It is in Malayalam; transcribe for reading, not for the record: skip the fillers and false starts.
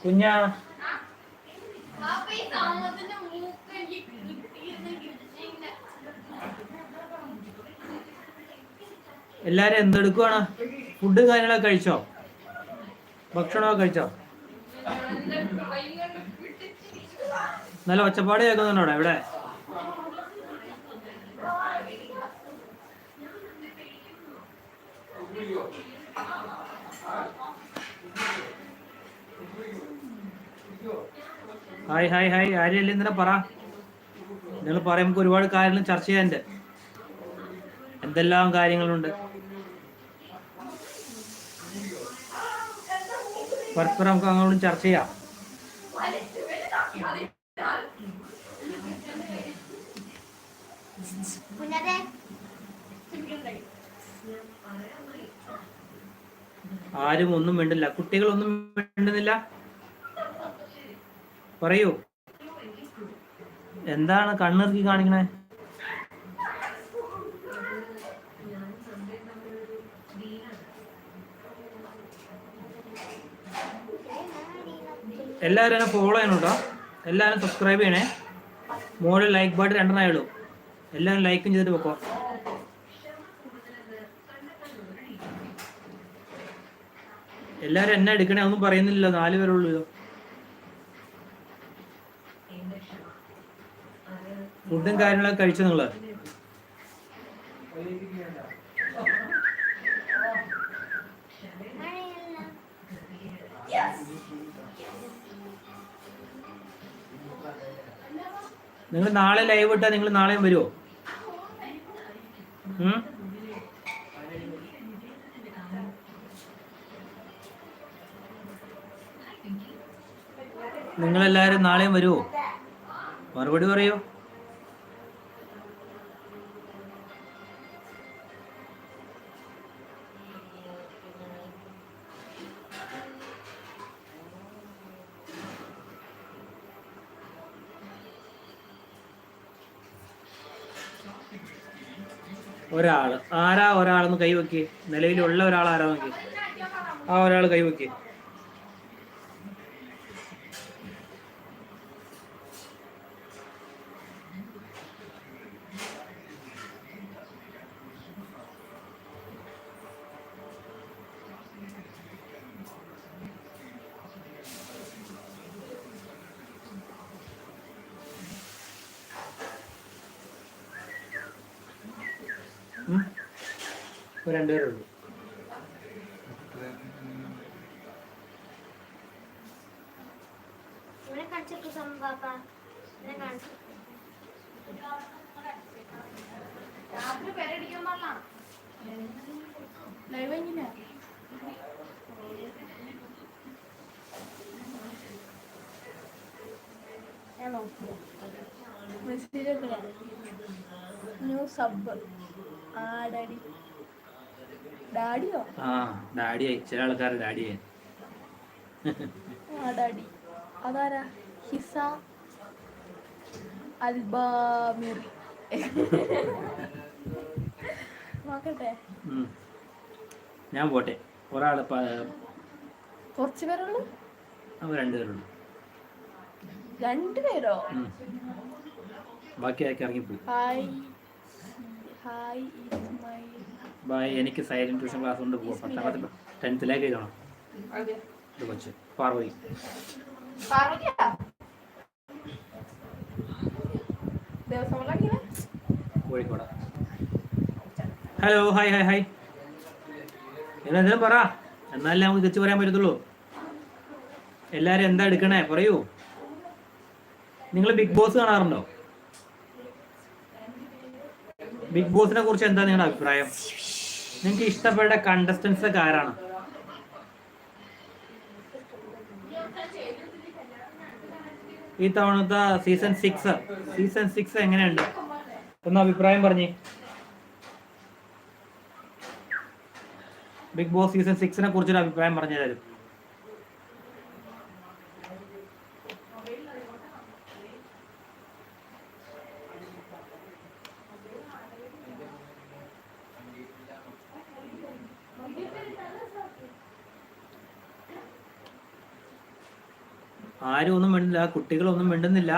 കുഞ്ഞാ എല്ലാരും എന്തെടുക്കുവാണ്? ഫുഡ് കാര്യങ്ങളൊക്കെ കഴിച്ചോ? ഭക്ഷണമൊക്കെ കഴിച്ചോ? നല്ല ഒച്ചപ്പാട് കേൾക്കുന്നുണ്ടോ ഇവിടെ? ഹായ് ഹായ് ഹായ്, ആര്യല്ലേ ഇന്നലെ പറ. നിങ്ങൾ പറയാം, നമുക്ക് ഒരുപാട് കാര്യങ്ങൾ ചർച്ച ചെയ്യാനുണ്ട്. എന്തെല്ലാം കാര്യങ്ങളുണ്ട് പരസ്പരം നമുക്ക് അങ്ങോട്ടും ചർച്ച ചെയ്യാം. ആരും ഒന്നും മിണ്ടില്ല. കുട്ടികളൊന്നും മിണ്ടുന്നില്ല. പറയൂ, എന്താണ് കണ്ണിറുക്കി കാണിക്കണേ? എല്ലാവരും എന്നെ ഫോളോ ചെയ്യണം കേട്ടോ. എല്ലാവരും സബ്സ്ക്രൈബ് ചെയ്യണേ. മോളിൽ ലൈക്ക് ബട്ടൺ 2 ഉള്ളൂ. എല്ലാവരും ലൈക്കും ചെയ്തിട്ട് വെക്കോ. എല്ലാവരും എന്നെ എടുക്കണേ, ഒന്നും പറയുന്നില്ലല്ലോ. 4 പേരുള്ളൂ. ഫുഡും കാര്യങ്ങളൊക്കെ കഴിച്ചു നിങ്ങള്? നിങ്ങൾ നാളെ ലൈവ് ഇട്ടാൽ നിങ്ങൾ നാളെയും വരുമോ? നിങ്ങളെല്ലാവരും നാളെയും വരുമോ? മറുപടി പറയൂ. ഒരാള് ആരാ? ഒരാളൊന്ന് കൈവെക്ക്. നിലവിലുള്ള ഒരാൾ ആരാ നോക്കി? ആ ഒരാൾ കൈവെക്ക്. രണ്ടുപേരേ ഉള്ളൂ. ഡാഡിയായി. ചില ആൾക്കാർ ഡാഡിയായി. ഡാഡി അതാരാ? ഹിസ അൽബാമിറി. നോക്കട്ടെ, ഞാൻ പോട്ടെ. ഒരാള് കുറച്ചു പേരുള്ളൂ. രണ്ടുപേരുള്ളൂ. 2 പേരോ? ബാക്കി ആക്കി ഇറങ്ങിപ്പോയി. Hi bye. എനിക്ക് സൈലന്റ് ട്യൂഷൻ ക്ലാസ് കൊണ്ട് പോവാം. 10th എഴുതണം. ഇത് കൊച്ച് Parvathy. Kozhikode. Hello, hi hi hi. എന്തെങ്കിലും പറ, എന്നാലേ നമുക്ക് തിരിച്ചു പറയാൻ പറ്റത്തുള്ളൂ. എല്ലാരും എന്താ എടുക്കണേ പറയൂ. നിങ്ങൾ ബിഗ് ബോസ് കാണാറുണ്ടോ? ബിഗ് ബോസിനെ കുറിച്ച് എന്താ നിങ്ങളുടെ അഭിപ്രായം? നിങ്ങൾക്ക് ഇഷ്ടപ്പെട്ട കണ്ടസ്റ്റൻസ് ഒക്കെ ആരാണ്? ഈ തവണത്തെ സീസൺ 6 എങ്ങനെയുണ്ട്? ഒന്ന് അഭിപ്രായം പറഞ്ഞേ. ബിഗ് ബോസ് സീസൺ 6 കുറിച്ചൊരു അഭിപ്രായം പറഞ്ഞു തരും. ആരും ഒന്നും മിണ്ടുന്നില്ല, കുട്ടികളൊന്നും മിണ്ടുന്നില്ല.